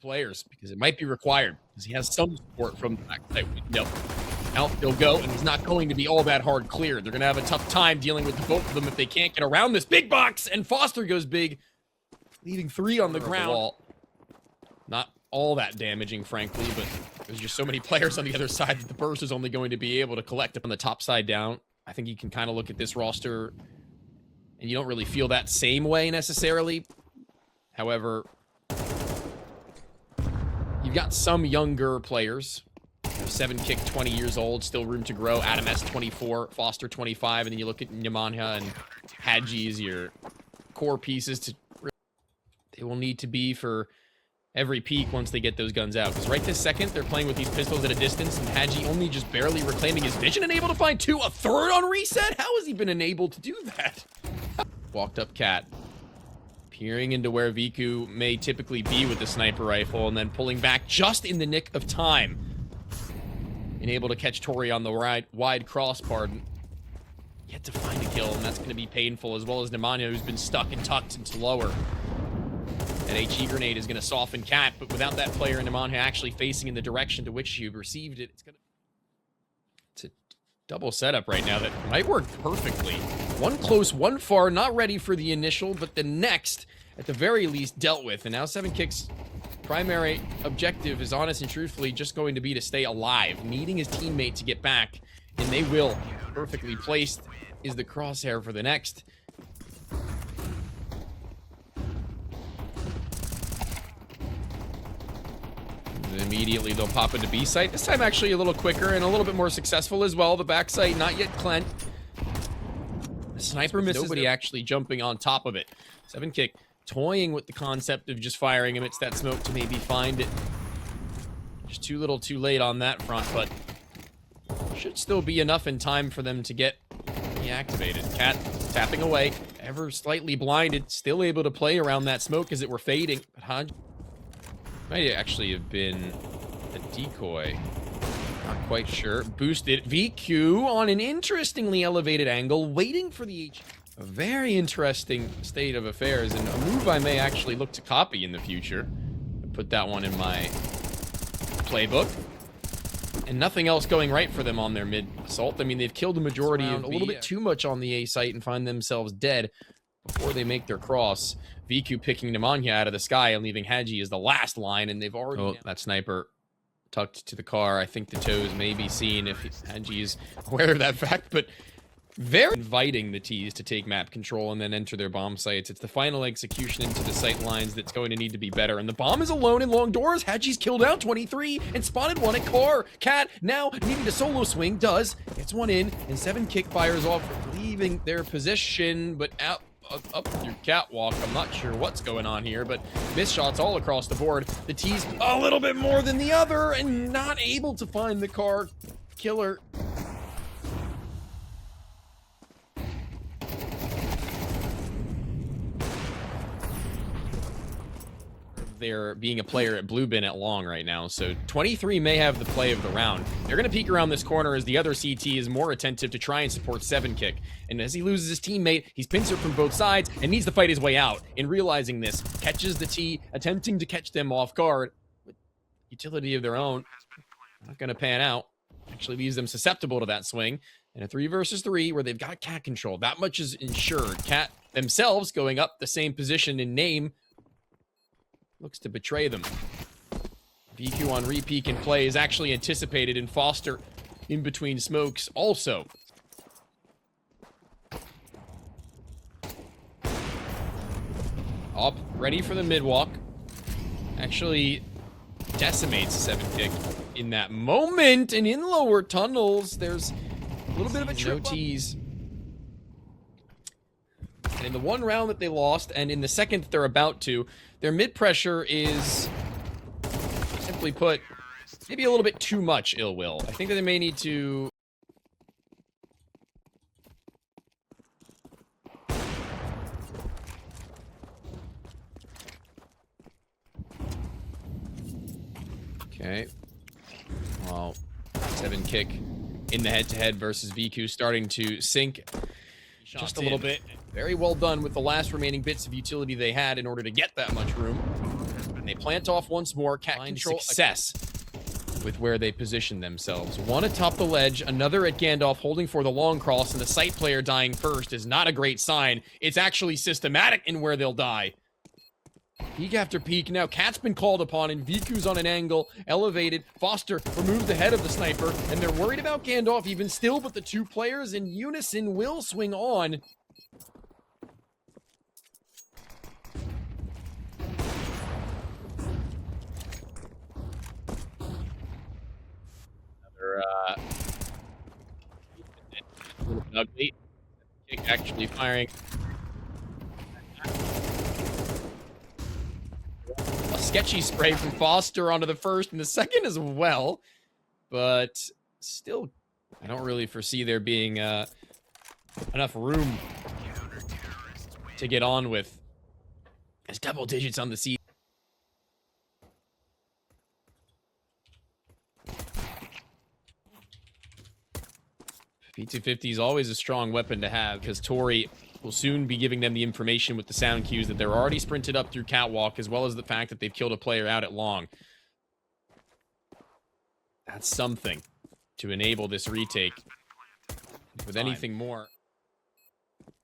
players because it might be required because he has some support from the backside window. Out they'll go, and he's not going to be all that hard cleared. They're going to have a tough time dealing with the both of them if they can't get around this big box, and Foster goes big, leaving 3 on the ground. Not all that damaging, frankly, but there's just so many players on the other side that the burst is only going to be able to collect up on the top side down. I think you can kind of look at this roster, and you don't really feel that same way necessarily. However, you've got some younger players. 7kick, 20 years old, still room to grow. Adam S, 24, Foster, 25, and then you look at Nemanja and HiGHLiGHTS as your core pieces to they will need to be for every peak once they get those guns out. Because right this second, they're playing with these pistols at a distance, and HiGHLiGHTS only just barely reclaiming his vision and able to find 2, a third on reset? How has he been enabled to do that? Walked up Cat, peering into where Viku may typically be with the sniper rifle, and then pulling back just in the nick of time. And able to catch Tori on the wide crossbar. Yet to find a kill, and that's going to be painful, as well as Nemanja, who's been stuck and tucked into lower. That HE grenade is going to soften Cat, but without that player, Nemanja actually facing in the direction to which you received it, it's a double setup right now that might work perfectly. One close, one far, not ready for the initial, but the next, at the very least, dealt with. And now 7kick's primary objective is, honest and truthfully, just going to be to stay alive, needing his teammate to get back, and they will. Perfectly placed is the crosshair for the next. And immediately they'll pop into B site. This time actually a little quicker and a little bit more successful as well. The back site not yet cleansed. The sniper misses. Nobody actually jumping on top of it. 7kick toying with the concept of just firing amidst that smoke to maybe find it. Just too little too late on that front, but should still be enough in time for them to get reactivated. Cat tapping away, ever slightly blinded, still able to play around that smoke as it were fading. But HiGHLiGHTS might actually have been a decoy. Not quite sure. Boosted VQ on an interestingly elevated angle, waiting for the H. A very interesting state of affairs, and a move I may actually look to copy in the future. Put that one in my playbook. And nothing else going right for them on their mid assault. I mean, they've killed the majority of a little bit too much on the A site and find themselves dead before they make their cross. VQ picking Nemanja out of the sky and leaving HiGHLiGHTS as the last line, and they've already... Oh, that sniper tucked to the car. I think the toes may be seen if HiGHLiGHTS is aware of that fact, but very inviting the T's to take map control and then enter their bomb sites. It's the final execution into the sight lines that's going to need to be better, and the bomb is alone in long doors. HiGHLiGHTS killed out 23 and spotted one at car. Cat now needing to solo swing, gets one in, and 7kick fires off, leaving their position, but out up your catwalk. I'm not sure what's going on here, but missed shots all across the board. The T's a little bit more than the other and not able to find the car killer. They're being a player at blue bin at long right now, so 23 may have the play of the round. They're going to peek around this corner as the other CT is more attentive to try and support 7kick, and as he loses his teammate, he's pincered from both sides and needs to fight his way out. In realizing this, catches the T, attempting to catch them off guard, with utility of their own, not going to pan out. Actually leaves them susceptible to that swing, and a 3 versus 3 where they've got Cat control. That much is ensured. Cat themselves going up the same position in name looks to betray them. VQ on repeat and play is actually anticipated, and Foster in between smokes also. Up, ready for the mid-walk. Actually decimates 7kick in that moment, and in lower tunnels, there's a little bit of a trip. No T's. And in the one round that they lost, and in the second that they're about to, their mid-pressure is, simply put, maybe a little bit too much ill will. I think that they may need to... Okay. Well, 7kick in the head-to-head versus VQ starting to sink just a little bit. Very well done with the last remaining bits of utility they had in order to get that much room. They plant off once more. Cat control success with where they position themselves. One atop the ledge, another at Gandalf holding for the long cross, and the site player dying first is not a great sign. It's actually systematic in where they'll die. Peek after peek. Now Cat's been called upon, and Viku's on an angle, elevated. Foster removes the head of the sniper, and they're worried about Gandalf even still, but the two players in unison will swing on. A little bit ugly. Kick actually firing. A sketchy spray from Foster onto the first and the second as well. But still, I don't really foresee there being enough room to get on with. There's double digits on the seat. P250 is always a strong weapon to have because Tori will soon be giving them the information with the sound cues that they're already sprinted up through Catwalk, as well as the fact that they've killed a player out at Long. That's something to enable this retake. With anything more.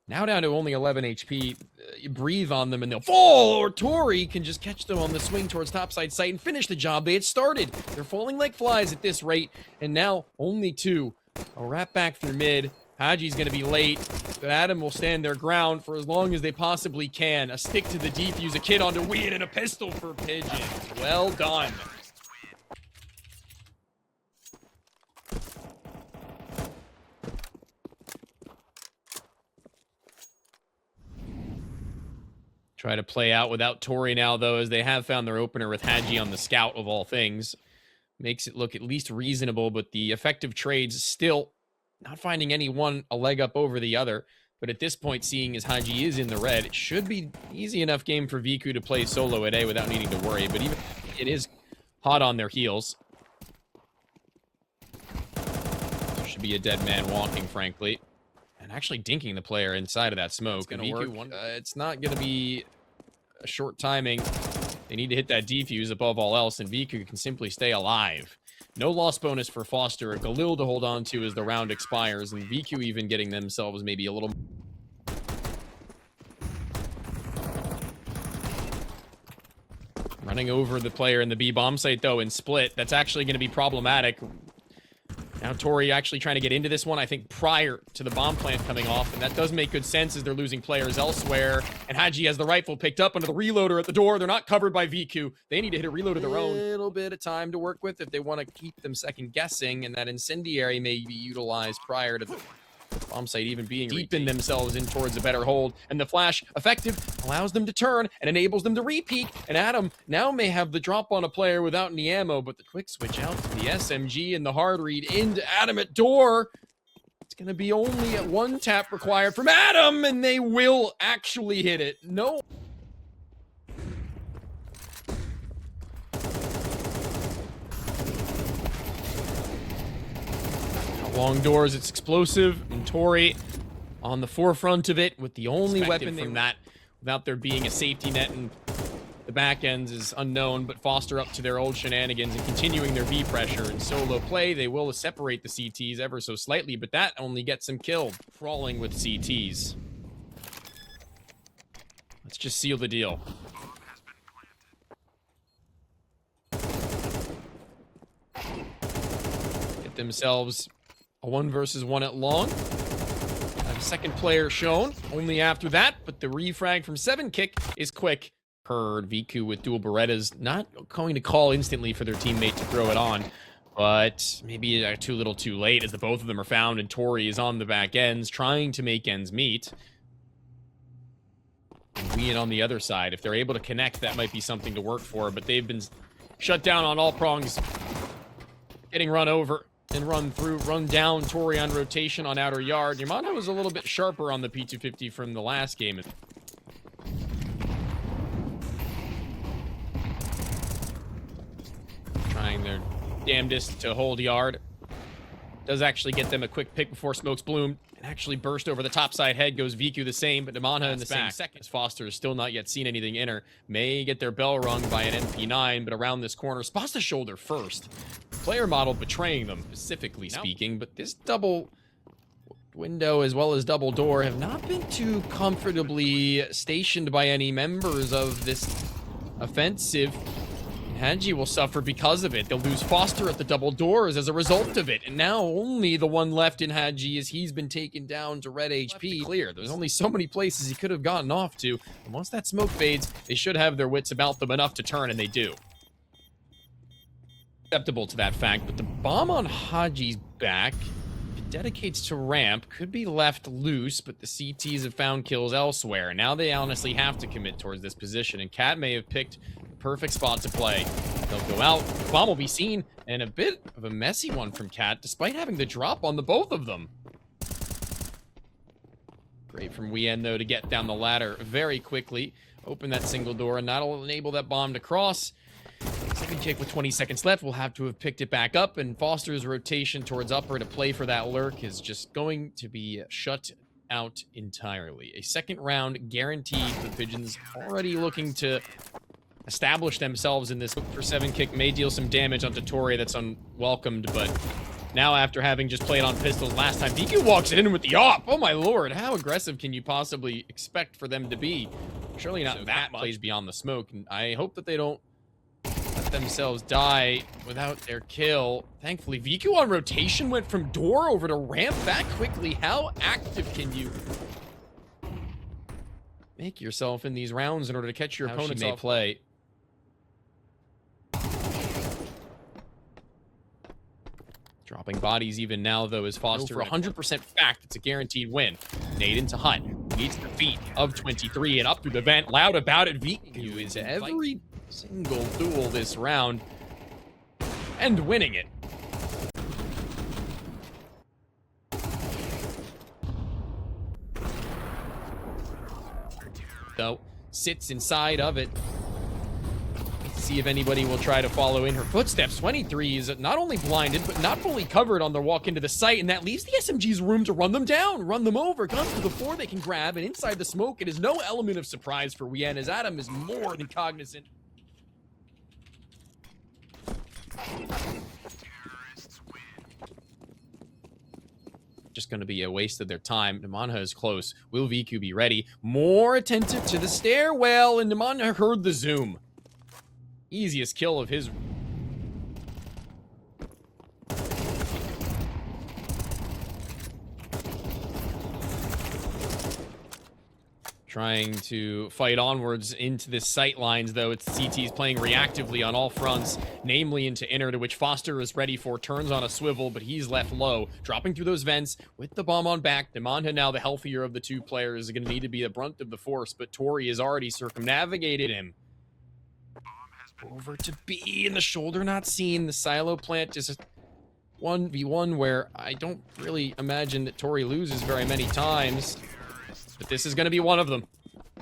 Now down to only 11 HP. You breathe on them and they'll fall, or Tori can just catch them on the swing towards topside site and finish the job they had started. They're falling like flies at this rate, and now only 2. A wrap back through mid. Haji's going to be late, but Adam will stand their ground for as long as they possibly can. A stick to the defuse, a kid onto Wien, and a pistol for Pigeons. Well done. Try to play out without Tori now, though, as they have found their opener with Haji on the scout of all things. Makes it look at least reasonable, but the effective trades still not finding any one a leg up over the other. But at this point, seeing as Haji is in the red, it should be easy enough game for Viku to play solo at A without needing to worry. But even it is hot on their heels. There should be a dead man walking, frankly. And actually dinking the player inside of that smoke. It's gonna work. It's not going to be a short timing. They need to hit that defuse above all else, and Viku can simply stay alive. No loss bonus for Foster. A Galil to hold on to as the round expires, and Viku even getting themselves maybe a little... Running over the player in the B bomb site, though, in split. That's actually going to be problematic. Now Tori actually trying to get into this one, I think, prior to the bomb plant coming off, and that does make good sense as they're losing players elsewhere. And Haji has the rifle picked up under the reloader at the door. They're not covered by Viku. They need to hit a reload of their own. A little bit of time to work with if they want to keep them second guessing, and that incendiary may be utilized prior to the bomb site even being deepen themselves in towards a better hold, and the flash effective allows them to turn and enables them to repeat, and Adam now may have the drop on a player without any ammo, but the quick switch out to the SMG and the hard read into Adam at door. It's going to be only at 1 tap required from Adam, and they will actually hit it. No. Long doors, it's explosive, and Tori on the forefront of it with the only weapon from that without there being a safety net, and the back ends is unknown, but Foster up to their old shenanigans and continuing their B pressure. In solo play, they will separate the CTs ever so slightly, but that only gets them killed. Crawling with CTs. Let's just seal the deal. Get themselves a 1 versus 1 at long. Have a second player shown only after that, but the refrag from 7 kick is quick. Heard Viku with dual Berettas not going to call instantly for their teammate to throw it on, but maybe too little too late as the both of them are found, and Tori is on the back ends trying to make ends meet. And Wien on the other side. If they're able to connect, that might be something to work for, but they've been shut down on all prongs. Getting run over and run through, run down. Tori on rotation on outer yard. Yamada was a little bit sharper on the P250 from the last game. Trying their damnedest to hold yard. Does actually get them a quick pick before smokes bloom. And Actually burst over the top side head, goes VQ the same, but Namanha in the same second. As Foster has still not yet seen anything inner. May get their bell rung by an MP9, but around this corner, spots the shoulder first. Player model betraying them, specifically speaking, but this double window as well as double door have not been too comfortably stationed by any members of this offensive. HiGHLiGHTS will suffer because of it. They'll lose Foster at the double doors as a result of it. And now only the one left in HiGHLiGHTS as he's been taken down to red HP. Clear. There's only so many places he could have gotten off to. And once that smoke fades, they should have their wits about them enough to turn, and they do. Acceptable to that fact, but the bomb on HiGHLiGHTS' back, if it dedicates to ramp, could be left loose, but the CTs have found kills elsewhere. And now they honestly have to commit towards this position, and Cat may have picked perfect spot to play. They'll go out, the bomb will be seen, and a bit of a messy one from Cat, despite having the drop on the both of them. Great from Wien, though, to get down the ladder very quickly, open that single door, and that'll enable that bomb to cross. Second kick with 20 seconds left, will have to have picked it back up, and Foster's rotation towards upper to play for that lurk is just going to be shut out entirely. A second round guaranteed for the Pigeons, already looking to establish themselves in this. For 7 kick may deal some damage onto Tori that's unwelcomed, but now after having just played on pistols last time, DQ walks in with the op. Oh my lord, how aggressive can you possibly expect for them to be? Surely not that plays beyond the smoke, and I hope that they don't let themselves die without their kill. Thankfully, VQ on rotation went from door over to ramp that quickly. How active can you make yourself in these rounds in order to catch your opponents off play? Dropping bodies even now, though, is Foster. For 100% fact, it's a guaranteed win. Nade into Hunt. Leads the feet of 23 and up through the vent. Loud about it. VQ is every single duel this round and winning it. So, sits inside of it. See if anybody will try to follow in her footsteps. 23 is not only blinded, but not fully covered on their walk into the site, and that leaves the SMG's room to run them down, run them over, guns to the floor they can grab, and inside the smoke, it is no element of surprise for Wien, as Adam is more than cognizant. Just going to be a waste of their time. Namanha is close. Will VQ be ready? More attentive to the stairwell, and Namanha heard the zoom. Easiest kill of his. Trying to fight onwards into the sight lines, though. It's CT's playing reactively on all fronts, namely into inner, to which Foster is ready for. Turns on a swivel, but he's left low. Dropping through those vents with the bomb on back. Namanha, now the healthier of the two players, is going to need to be the brunt of the force, but Tori has already circumnavigated him. Over to B, and the shoulder not seen. The silo plant is a 1v1 where I don't really imagine that Tori loses very many times. But this is going to be one of them.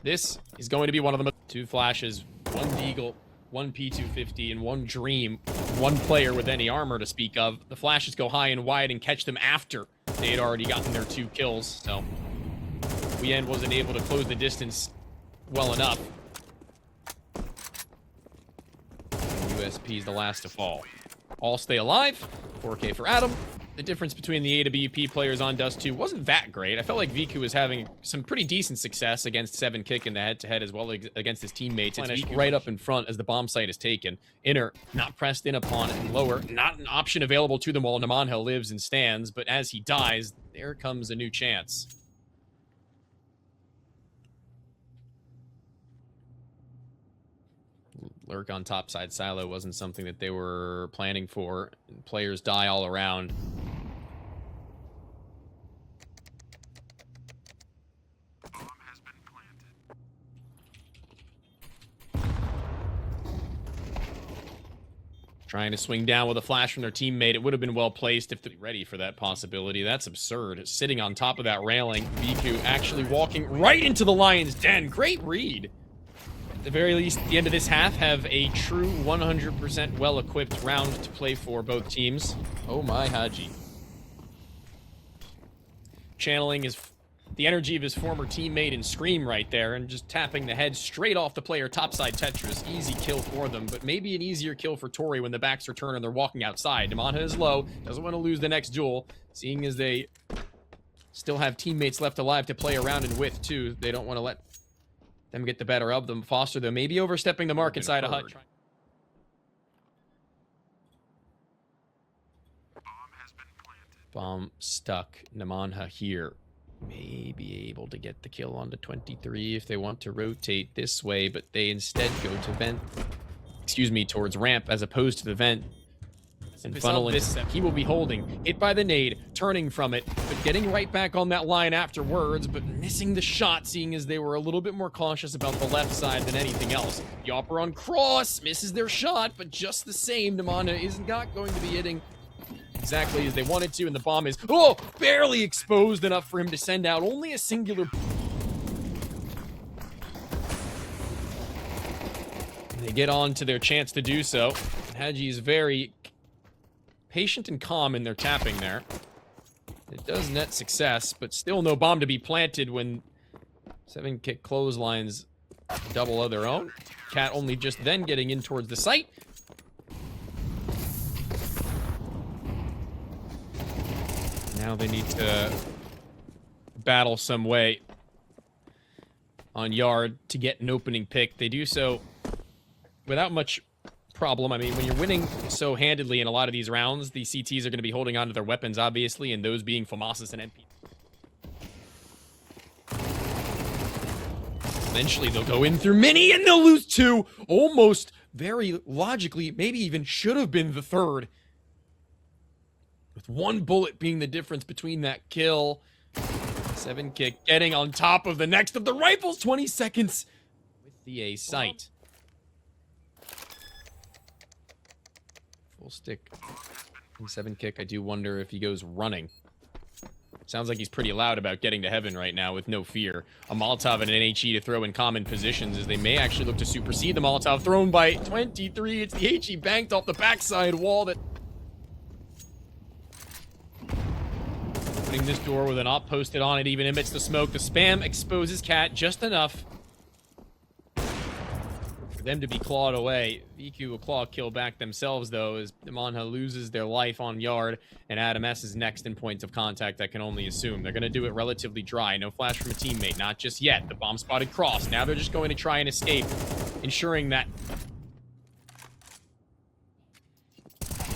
This is going to be one of them. 2 flashes, 1 Deagle, 1 P250, and 1 Dream. 1 player with any armor to speak of. The flashes go high and wide and catch them after they had already gotten their 2 kills. So, Wien wasn't able to close the distance well enough. USP is the last to fall. All stay alive. 4K for Adam. The difference between the AWP players on Dust 2 wasn't that great. I felt like VQ was having some pretty decent success against 7 kick in the head-to-head as well as against his teammates. It's VQ right up in front as the bomb site is taken. Inner, not pressed in upon, and lower, not an option available to them while Namanha lives and stands, but as he dies, there comes a new chance. Lurk on topside silo wasn't something that they were planning for. Players die all around. Bomb has been planted. Trying to swing down with a flash from their teammate. It would have been well placed if they're ready for that possibility. That's absurd. Sitting on top of that railing. VQ actually walking right into the lion's den. Great read. At the very least, at the end of this half, have a true 100% well-equipped round to play for both teams. Oh my Haji. channeling the energy of his former teammate in Scream right there and just tapping the head straight off the player topside Tetris. Easy kill for them, but maybe an easier kill for Tori when the backs are turned and they're walking outside. Namanha is low, doesn't want to lose the next duel, seeing as they still have teammates left alive to play around and with too. They don't want to let them get the better of them. Foster, though, maybe overstepping the mark inside a hut. Bomb stuck. Namanha here may be able to get the kill onto 23 if they want to rotate this way, but they instead go to vent, towards ramp as opposed to the vent. And funnel this, he will be holding, hit by the nade, turning from it, but getting right back on that line afterwards, but missing the shot, seeing as they were a little bit more cautious about the left side than anything else. The Opera on cross misses their shot, but just the same, Namanha is not going to be hitting exactly as they wanted to, and the bomb is, barely exposed enough for him to send out only a singular. They get on to their chance to do so. HiGHLiGHTS is very patient and calm in their tapping there. It does net success, but still no bomb to be planted when 7-kick clotheslines double of their own. Cat only just then getting in towards the site. Now they need to battle some way on yard to get an opening pick. They do so without much problem. I mean, when you're winning so handedly in a lot of these rounds, the CTs are going to be holding on to their weapons, obviously, and those being Fomasis and NP. Eventually, they'll go in through Mini, and they'll lose 2. Almost, very logically, maybe even should have been the 3rd. With 1 bullet being the difference between that kill. 7-kick getting on top of the next of the rifles. 20 seconds with the A sight. Full stick and 7-kick. I do wonder if he goes running. Sounds like he's pretty loud about getting to heaven right now with no fear. A Molotov and an HE to throw in common positions as they may actually look to supersede the Molotov thrown by 23. It's the HE banked off the backside wall that... Opening this door with an op posted on it even amidst the smoke. The spam exposes Cat just enough for them to be clawed away. VQ will claw kill back themselves, though, as Namanha loses their life on yard, and Adam S is next in points of contact. I can only assume they're going to do it relatively dry. No flash from a teammate, not just yet. The bomb spotted cross. Now they're just going to try and escape, ensuring that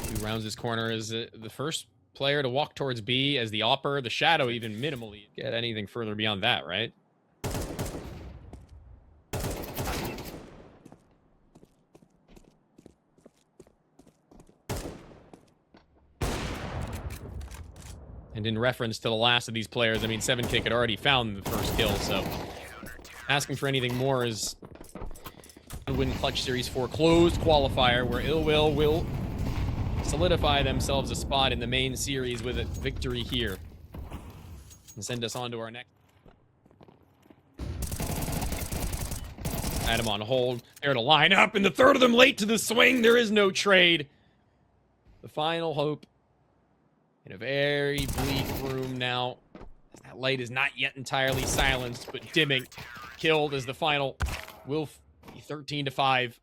who rounds this corner is the first player to walk towards B as the Opper, the Shadow even minimally get anything further beyond that, right? And in reference to the last of these players, I mean, 7-kick had already found the first kill, so asking for anything more is win Clutch Series 4 closed qualifier, where illwill will solidify themselves a spot in the main series with a victory here and send us on to our next. Adam on hold, there to line up, and the 3rd of them late to the swing. There is no trade. The final hope in a very bleak room now. That light is not yet entirely silenced, but dimming. Killed as the final will be 13-5.